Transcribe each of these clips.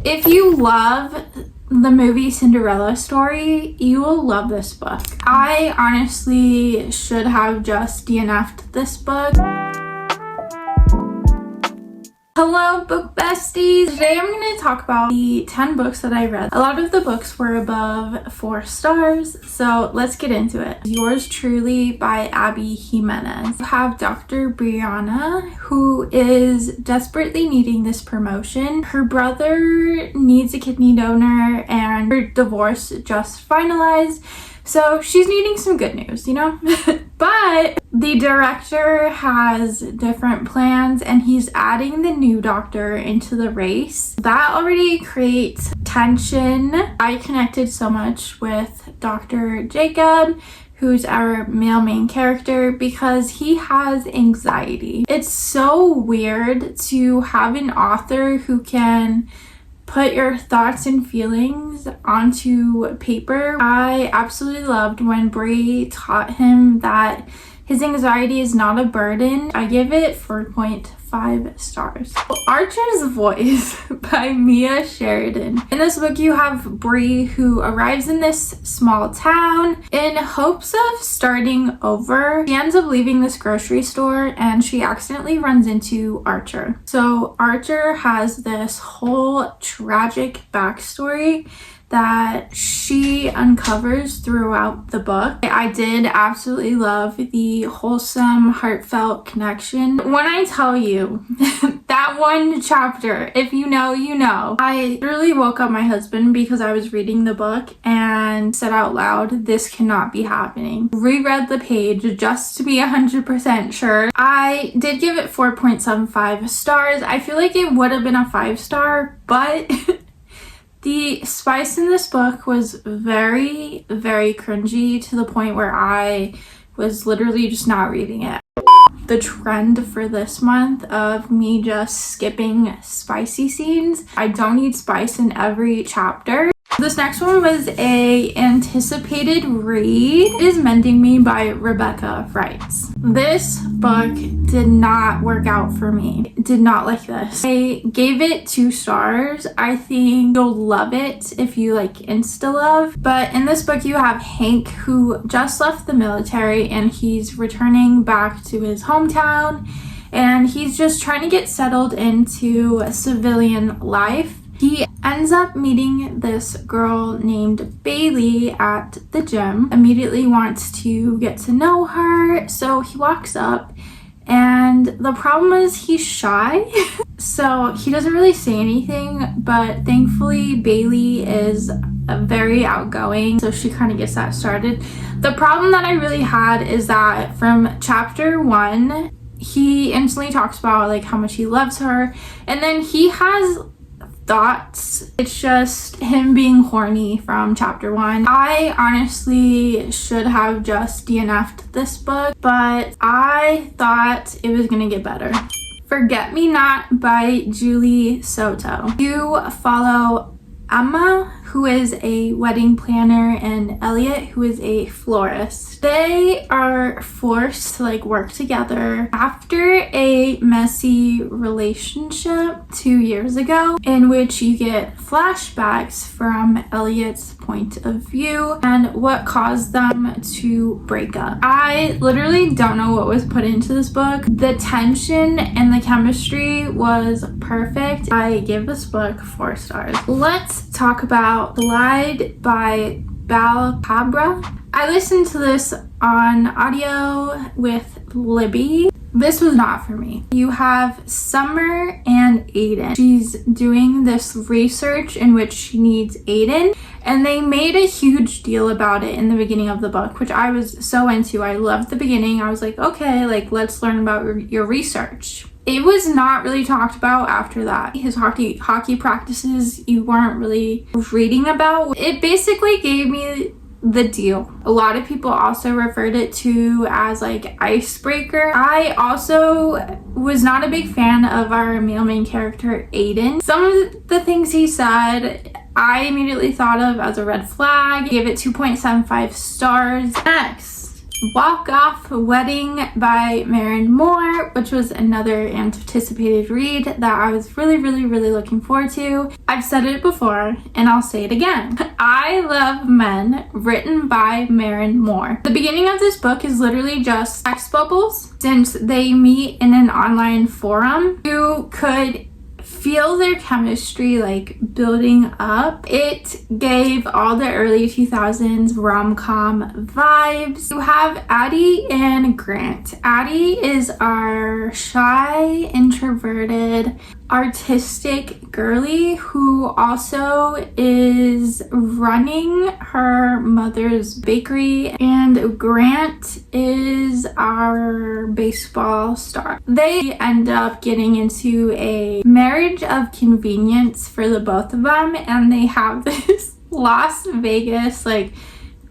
If you love the movie Cinderella story, you will love this book. I honestly should have just DNF'd this book. Hello book besties! Today I'm going to talk about the 10 books that I read. A lot of the books were above 4 stars, so let's get into it. Yours Truly by Abby Jimenez. You have Dr. Brianna, who is desperately needing this promotion. Her brother needs a kidney donor and her divorce just finalized. So she's needing some good news, you know? But the director has different plans and he's adding the new doctor into the race. That already creates tension. I connected so much with Dr. Jacob, who's our male main character, because he has anxiety. It's so weird to have an author who can put your thoughts and feelings onto paper. I absolutely loved when Bree taught him that his anxiety is not a burden. I give it 4.5 stars. Archer's Voice by Mia Sheridan. In this book, you have Bree, who arrives in this small town in hopes of starting over. She ends up leaving this grocery store and she accidentally runs into Archer. So Archer has this whole tragic backstory that she uncovers throughout the book. I did absolutely love the wholesome, heartfelt connection. When I tell you that one chapter, if you know, you know, I literally woke up my husband because I was reading the book and said out loud, this cannot be happening. Reread the page just to be 100% sure. I did give it 4.75 stars. I feel like it would have been a 5-star, but the spice in this book was very, very cringy to the point where I was literally just not reading it. The trend for this month of me just skipping spicy scenes. I don't need spice in every chapter. This next one was a anticipated read. It is Mending Me by Rebecca Wrights. This book did not work out for me. Did not like this. I gave it 2 stars. I think you'll love it if you like insta-love. But in this book you have Hank, who just left the military and he's returning back to his hometown and he's just trying to get settled into a civilian life. He ends up meeting this girl named Bailey at the gym, immediately wants to get to know her, so he walks up and the problem is he's shy. So he doesn't really say anything, but thankfully Bailey is very outgoing, so she kind of gets that started. The problem that I really had is that from chapter 1, he instantly talks about like how much he loves her, and then he has thoughts. It's just him being horny from chapter 1. I honestly should have just DNF'd this book, but I thought it was gonna get better. Forget Me Not by Julie Soto. You follow Emma, who is a wedding planner, and Elliot, who is a florist. They are forced to like work together after a messy relationship 2 years ago, in which you get flashbacks from Elliot's point of view and what caused them to break up. I literally don't know what was put into this book. The tension and the chemistry was perfect. I give this book 4 stars. Let's talk about Glide by ℚ𝕝𝕚𝕚. I listened to this on audio with Libby. This was not for me. You have Summer and Aiden. She's doing this research in which she needs Aiden, and they made a huge deal about it in the beginning of the book, which I was so into. I loved the beginning. I was like, okay, like let's learn about your research. It was not really talked about after that. His hockey practices you weren't really reading about. It basically gave me the deal. A lot of people also referred it to as like icebreaker. I also was not a big fan of our male main character Aiden. Some of the things he said I immediately thought of as a red flag. I gave it 2.75 stars. Next Walkoff Wedding by ℙ𝕝𝕒𝕝, which was another anticipated read that I was really looking forward to. I've said it before and I'll say it again. I Love Men, written by ℙ𝕝𝕝. The beginning of this book is literally just text bubbles, since they meet in an online forum. You could feel their chemistry like building up. It gave all the early 2000s rom-com vibes. You have Addie and Grant. Addie is our shy, introverted, artistic girly who also is running her mother's bakery, and Grant is our baseball star. They end up getting into a marriage of convenience for the both of them, and they have this Las Vegas like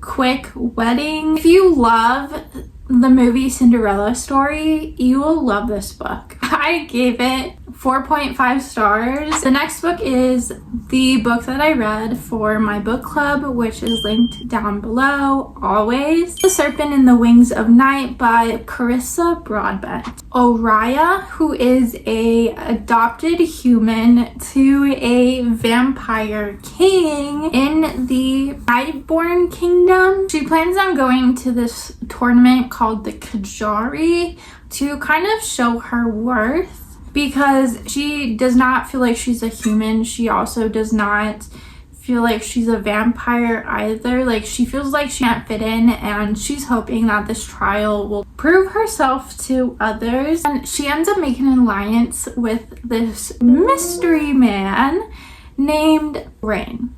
quick wedding. If you love the movie Cinderella Story, you will love this book. I gave it 4.5 stars. The next book is the book that I read for my book club, which is linked down below always. The Serpent in the Wings of Night by Carissa Broadbent. ℚ𝕁𝕗, who is a adopted human to a vampire king in the Nightborn Kingdom. She plans on going to this tournament called the ℙ𝕝𝕟𝕕 to kind of show her worth, because she does not feel like she's a human. She also does not feel like she's a vampire either. Like, she feels like she can't fit in, and she's hoping that this trial will prove herself to others. And she ends up making an alliance with this mystery man named Rain.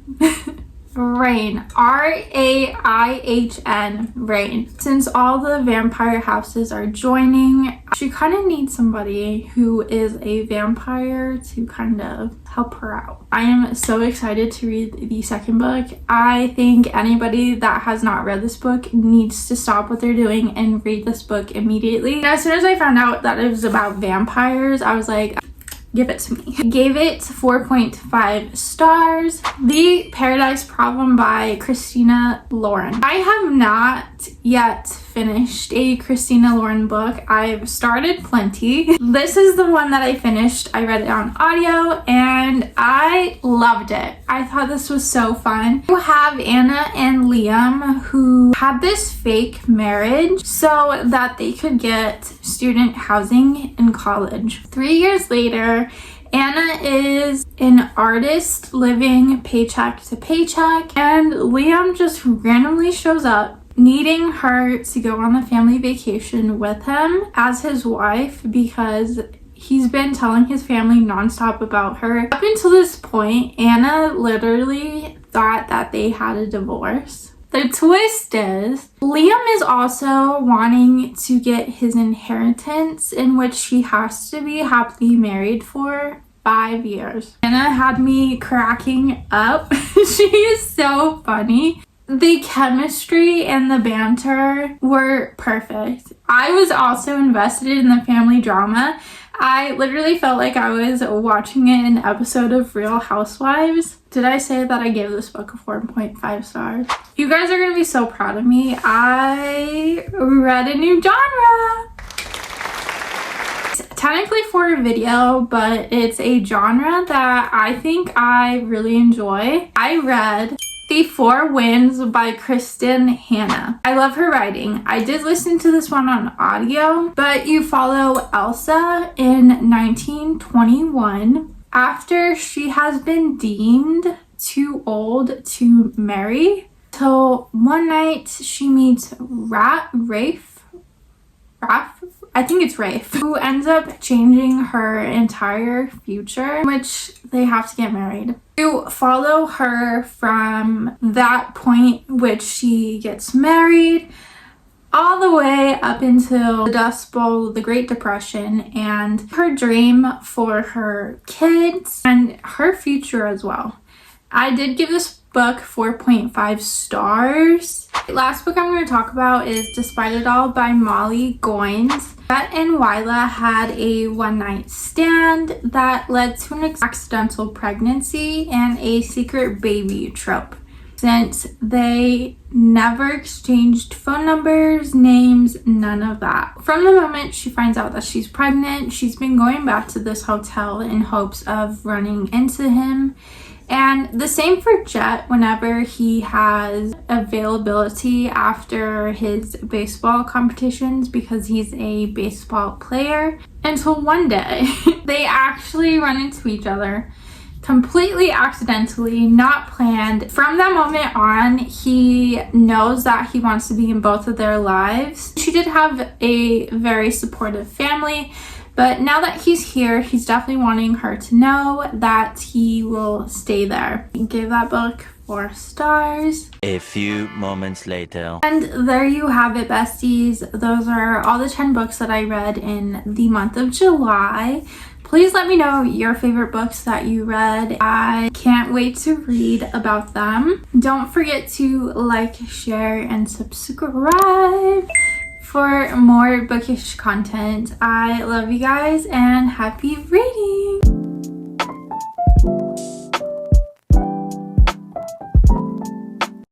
Rain, R-A-I-H-N, Rain. Since all the vampire houses are joining, she kind of needs somebody who is a vampire to kind of help her out. I am so excited to read the second book. I think anybody that has not read this book needs to stop what they're doing and read this book immediately. And as soon as I found out that it was about vampires, I was like, give it to me. I gave it 4.5 stars. The Paradise Problem by Christina Lauren. I have not yet finished a Christina Lauren book. I've started plenty. This is the one that I finished. I read it on audio and I loved it. I thought this was so fun. You have Anna and Liam, who had this fake marriage so that they could get student housing in college. 3 years later, Anna is an artist living paycheck to paycheck, and Liam just randomly shows up needing her to go on the family vacation with him as his wife, because he's been telling his family nonstop about her. Up until this point, Anna literally thought that they had a divorce. The twist is, Liam is also wanting to get his inheritance, in which he has to be happily married for 5 years. Anna had me cracking up. She is so funny. The chemistry and the banter were perfect. I was also invested in the family drama. I literally felt like I was watching an episode of Real Housewives. Did I say that I gave this book a 4.5 stars? You guys are gonna be so proud of me. I read a new genre. It's technically for a video, but it's a genre that I think I really enjoy. I read The Four Winds by Kristen Hanna. I love her writing. I did listen to this one on audio, but you follow Elsa in 1921 after she has been deemed too old to marry, till one night she meets Rafe, I think it's Rafe, who ends up changing her entire future, in which they have to get married. You follow her from that point which she gets married all the way up until the Dust Bowl, the Great Depression, and her dream for her kids and her future as well. I did give this book 4.5 stars. The last book I'm going to talk about is Despite It All by Molly Goines. Bette and Willa had a one-night stand that led to an accidental pregnancy and a secret baby trope. since they never exchanged phone numbers, names, none of that. From the moment she finds out that she's pregnant, she's been going back to this hotel in hopes of running into him. And the same for Jet whenever he has availability after his baseball competitions, because he's a baseball player. Until one day, they actually run into each other completely accidentally, not planned. From that moment on, he knows that he wants to be in both of their lives. She did have a very supportive family, but now that he's here, he's definitely wanting her to know that he will stay there. He gave that book 4 stars. A few moments later. And there you have it, besties. Those are all the 10 books that I read in the month of July. Please let me know your favorite books that you read. I can't wait to read about them. Don't forget to like, share, and subscribe for more bookish content. I love you guys and happy reading!